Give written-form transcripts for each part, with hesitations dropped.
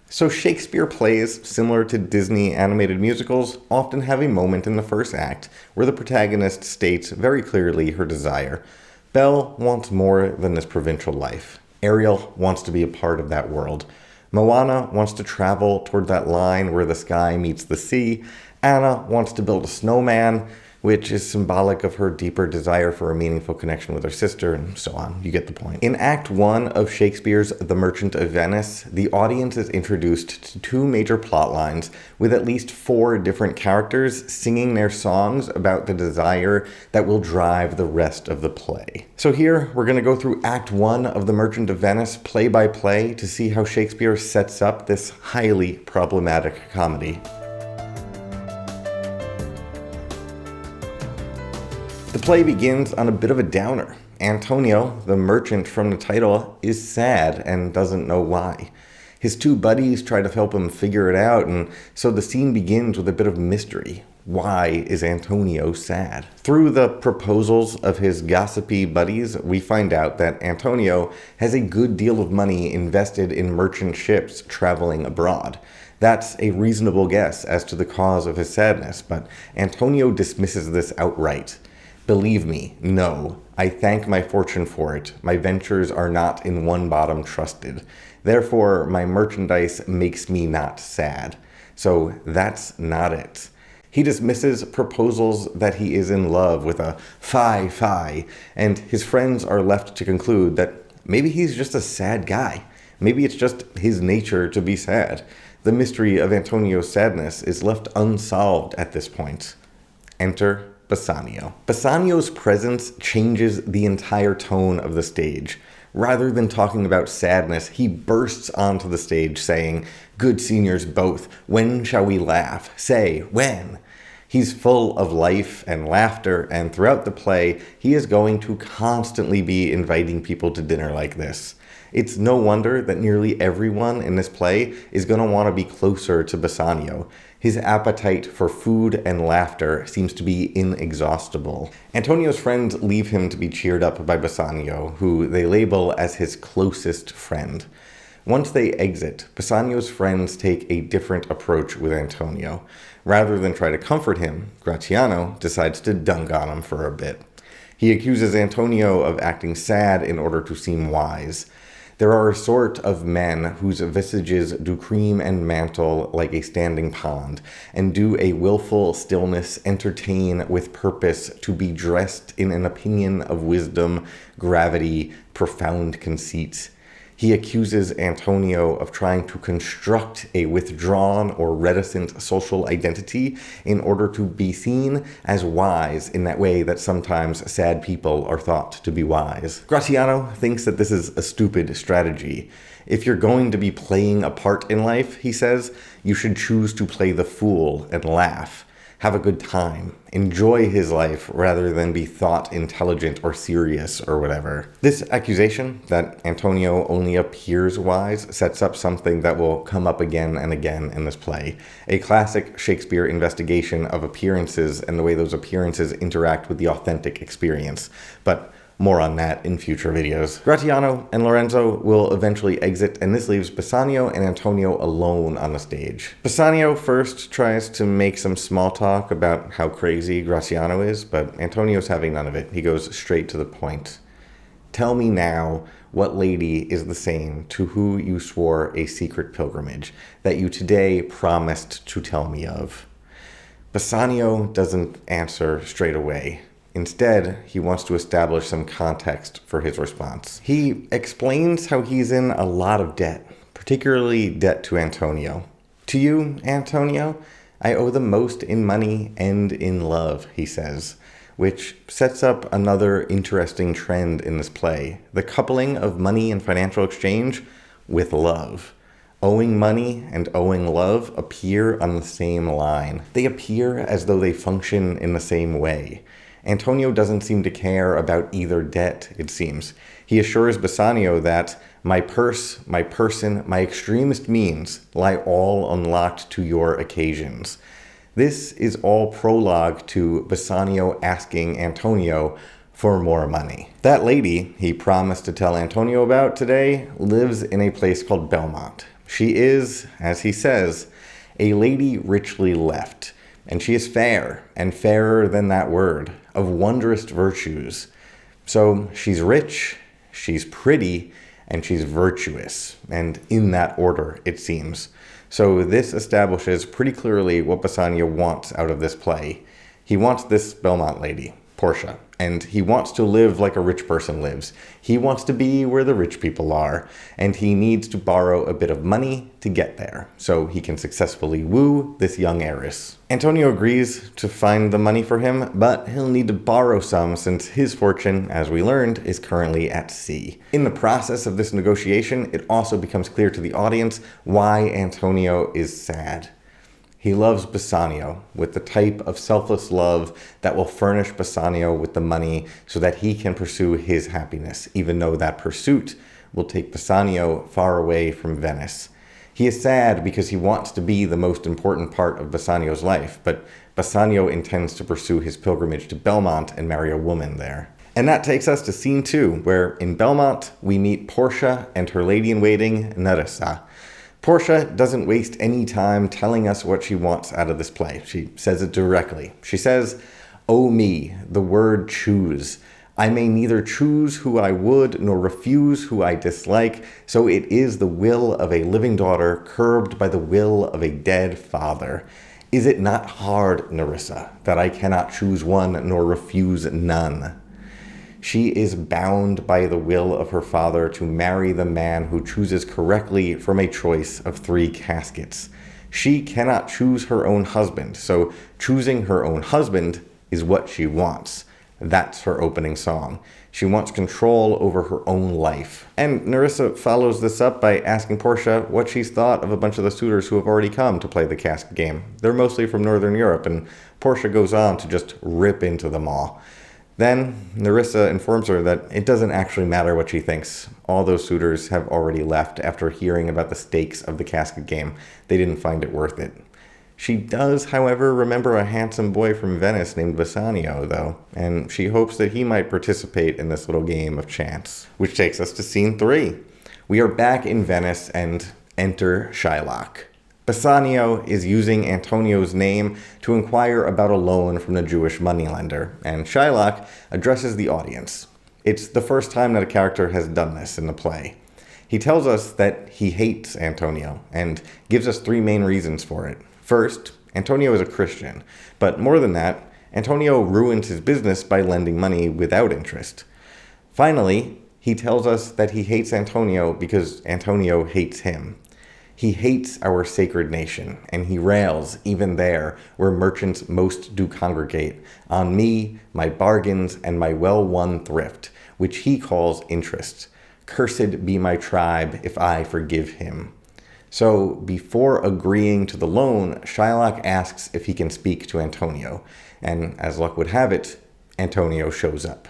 So Shakespeare plays, similar to Disney animated musicals, often have a moment in the first act where the protagonist states very clearly her desire. Belle wants more than this provincial life. Ariel wants to be a part of that world. Moana wants to travel toward that line where the sky meets the sea. Anna wants to build a snowman, which is symbolic of her deeper desire for a meaningful connection with her sister, and so on. You get the point. In Act 1 of Shakespeare's The Merchant of Venice, the audience is introduced to two major plot lines with at least 4 different characters singing their songs about the desire that will drive the rest of the play. So here, we're going to go through Act 1 of The Merchant of Venice play by play to see how Shakespeare sets up this highly problematic comedy. The play begins on a bit of a downer. Antonio, the merchant from the title, is sad and doesn't know why. His 2 buddies try to help him figure it out, and so the scene begins with a bit of mystery. Why is Antonio sad? Through the proposals of his gossipy buddies, we find out that Antonio has a good deal of money invested in merchant ships traveling abroad. That's a reasonable guess as to the cause of his sadness, but Antonio dismisses this outright. Believe me, no. I thank my fortune for it. My ventures are not in one bottom trusted. Therefore, my merchandise makes me not sad. So that's not it. He dismisses proposals that he is in love with a fie, and his friends are left to conclude that maybe he's just a sad guy. Maybe it's just his nature to be sad. The mystery of Antonio's sadness is left unsolved at this point. Enter Bassanio. Bassanio's presence changes the entire tone of the stage. Rather than talking about sadness, he bursts onto the stage saying, "Good seniors both, when shall we laugh? Say, when?" He's full of life and laughter, and throughout the play, he is going to constantly be inviting people to dinner like this. It's no wonder that nearly everyone in this play is going to want to be closer to Bassanio. His appetite for food and laughter seems to be inexhaustible. Antonio's friends leave him to be cheered up by Bassanio, who they label as his closest friend. Once they exit, Bassanio's friends take a different approach with Antonio. Rather than try to comfort him, Gratiano decides to dunk on him for a bit. He accuses Antonio of acting sad in order to seem wise. There are a sort of men whose visages do cream and mantle like a standing pond, and do a willful stillness entertain with purpose to be dressed in an opinion of wisdom, gravity, profound conceit. He accuses Antonio of trying to construct a withdrawn or reticent social identity in order to be seen as wise in that way that sometimes sad people are thought to be wise. Gratiano thinks that this is a stupid strategy. If you're going to be playing a part in life, he says, you should choose to play the fool and laugh. Have a good time. Enjoy his life rather than be thought intelligent or serious or whatever. This accusation that Antonio only appears wise sets up something that will come up again and again in this play. A classic Shakespeare investigation of appearances and the way those appearances interact with the authentic experience. But more on that in future videos. Gratiano and Lorenzo will eventually exit, and this leaves Bassanio and Antonio alone on the stage. Bassanio first tries to make some small talk about how crazy Gratiano is, but Antonio's having none of it. He goes straight to the point. Tell me now what lady is the same to who you swore a secret pilgrimage that you today promised to tell me of. Bassanio doesn't answer straight away. Instead, he wants to establish some context for his response. He explains how he's in a lot of debt, particularly debt to Antonio. To you, Antonio, I owe the most in money and in love, he says, which sets up another interesting trend in this play, the coupling of money and financial exchange with love. Owing money and owing love appear on the same line. They appear as though they function in the same way. Antonio doesn't seem to care about either debt, it seems. He assures Bassanio that my purse, my person, my extremest means lie all unlocked to your occasions. This is all prologue to Bassanio asking Antonio for more money. That lady he promised to tell Antonio about today lives in a place called Belmont. She is, as he says, a lady richly left, and she is fair, and fairer than that word, of wondrous virtues. So she's rich, she's pretty, and she's virtuous, and in that order, it seems. So this establishes pretty clearly what Bassanio wants out of this play. He wants this Belmont lady, Porsha, and he wants to live like a rich person lives. He wants to be where the rich people are, and he needs to borrow a bit of money to get there, so he can successfully woo this young heiress. Antonio agrees to find the money for him, but he'll need to borrow some since his fortune, as we learned, is currently at sea. In the process of this negotiation, it also becomes clear to the audience why Antonio is sad. He loves Bassanio with the type of selfless love that will furnish Bassanio with the money so that he can pursue his happiness, even though that pursuit will take Bassanio far away from Venice. He is sad because he wants to be the most important part of Bassanio's life, but Bassanio intends to pursue his pilgrimage to Belmont and marry a woman there. And that takes us to scene 2, where in Belmont we meet Porsha and her lady-in-waiting, Nerissa. Porsha doesn't waste any time telling us what she wants out of this play. She says it directly. She says, "Oh me, the word choose. I may neither choose who I would nor refuse who I dislike, so it is the will of a living daughter curbed by the will of a dead father. Is it not hard, Nerissa, that I cannot choose one nor refuse none?" She is bound by the will of her father to marry the man who chooses correctly from a choice of 3 caskets. She cannot choose her own husband, so choosing her own husband is what she wants. That's her opening song. She wants control over her own life. And Nerissa follows this up by asking Porsha what she's thought of a bunch of the suitors who have already come to play the casket game. They're mostly from Northern Europe, and Porsha goes on to just rip into them all. Then Nerissa informs her that it doesn't actually matter what she thinks. All those suitors have already left after hearing about the stakes of the casket game. They didn't find it worth it. She does, however, remember a handsome boy from Venice named Bassanio, though, and she hopes that he might participate in this little game of chance. Which takes us to scene 3. We are back in Venice and enter Shylock. Bassanio is using Antonio's name to inquire about a loan from the Jewish moneylender, and Shylock addresses the audience. It's the first time that a character has done this in the play. He tells us that he hates Antonio, and gives us 3 main reasons for it. First, Antonio is a Christian, but more than that, Antonio ruins his business by lending money without interest. Finally, he tells us that he hates Antonio because Antonio hates him. He hates our sacred nation, and he rails, even there, where merchants most do congregate, on me, my bargains, and my well-won thrift, which he calls interest. Cursed be my tribe if I forgive him. So, before agreeing to the loan, Shylock asks if he can speak to Antonio, and as luck would have it, Antonio shows up.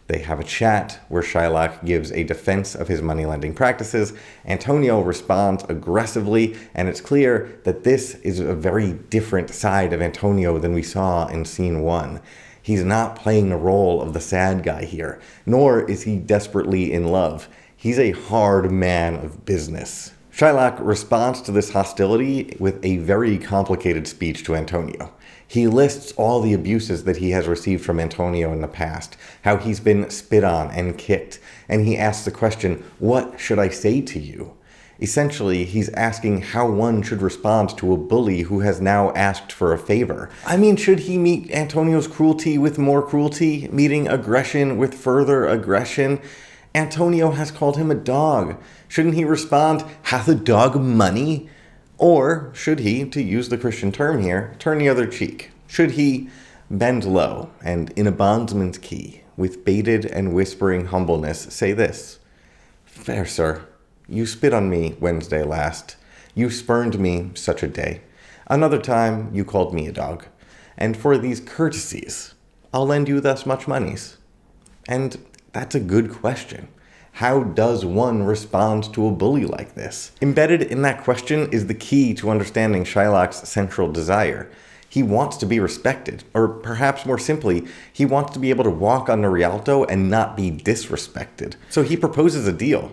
They have a chat where Shylock gives a defense of his money-lending practices. Antonio responds aggressively, and it's clear that this is a very different side of Antonio than we saw in scene 1. He's not playing the role of the sad guy here, nor is he desperately in love. He's a hard man of business. Shylock responds to this hostility with a very complicated speech to Antonio. He lists all the abuses that he has received from Antonio in the past, how he's been spit on and kicked, and he asks the question, "What should I say to you?" Essentially, he's asking how one should respond to a bully who has now asked for a favor. I mean, should he meet Antonio's cruelty with more cruelty, meeting aggression with further aggression? Antonio has called him a dog. Shouldn't he respond, "Hath a dog money?" Or should he, to use the Christian term here, turn the other cheek? Should he bend low and in a bondsman's key, with bated and whispering humbleness, say this, "Fair sir, you spit on me Wednesday last. You spurned me such a day. Another time you called me a dog. And for these courtesies, I'll lend you thus much moneys." And that's a good question. How does one respond to a bully like this? Embedded in that question is the key to understanding Shylock's central desire. He wants to be respected, or perhaps more simply, he wants to be able to walk on the Rialto and not be disrespected. So he proposes a deal.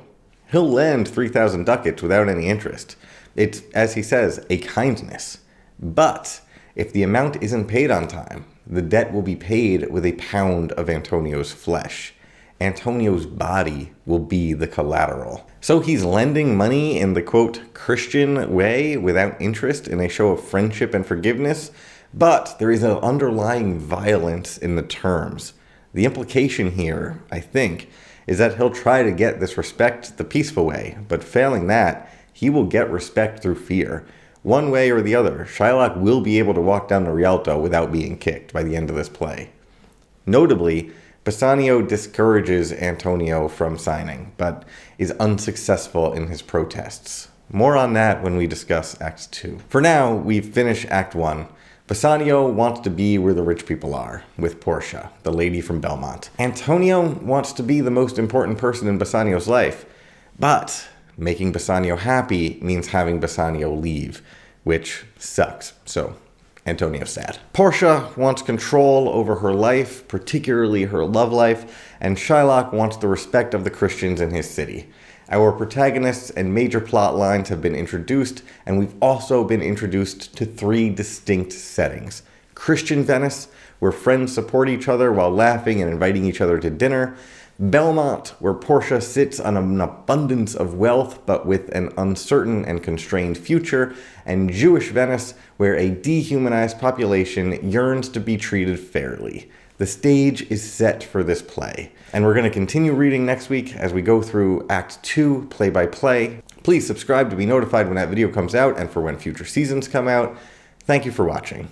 He'll lend 3,000 ducats without any interest. It's, as he says, a kindness. But if the amount isn't paid on time, the debt will be paid with a pound of Antonio's flesh. Antonio's body will be the collateral. So he's lending money in the, quote, Christian way without interest in a show of friendship and forgiveness, but there is an underlying violence in the terms. The implication here, I think, is that he'll try to get this respect the peaceful way, but failing that, he will get respect through fear. One way or the other, Shylock will be able to walk down the Rialto without being kicked by the end of this play. Notably, Bassanio discourages Antonio from signing, but is unsuccessful in his protests. More on that when we discuss Act 2. For now, we've finished Act 1. Bassanio wants to be where the rich people are, with Porsha, the lady from Belmont. Antonio wants to be the most important person in Bassanio's life, but making Bassanio happy means having Bassanio leave, which sucks, so Antonio's sad. Porsha wants control over her life, particularly her love life, and Shylock wants the respect of the Christians in his city. Our protagonists and major plot lines have been introduced, and we've also been introduced to 3 distinct settings. Christian Venice, where friends support each other while laughing and inviting each other to dinner. Belmont, where Porsha sits on an abundance of wealth but with an uncertain and constrained future. And Jewish Venice, where a dehumanized population yearns to be treated fairly. The stage is set for this play. And we're going to continue reading next week as we go through Act 2, play by play. Please subscribe to be notified when that video comes out and for when future seasons come out. Thank you for watching.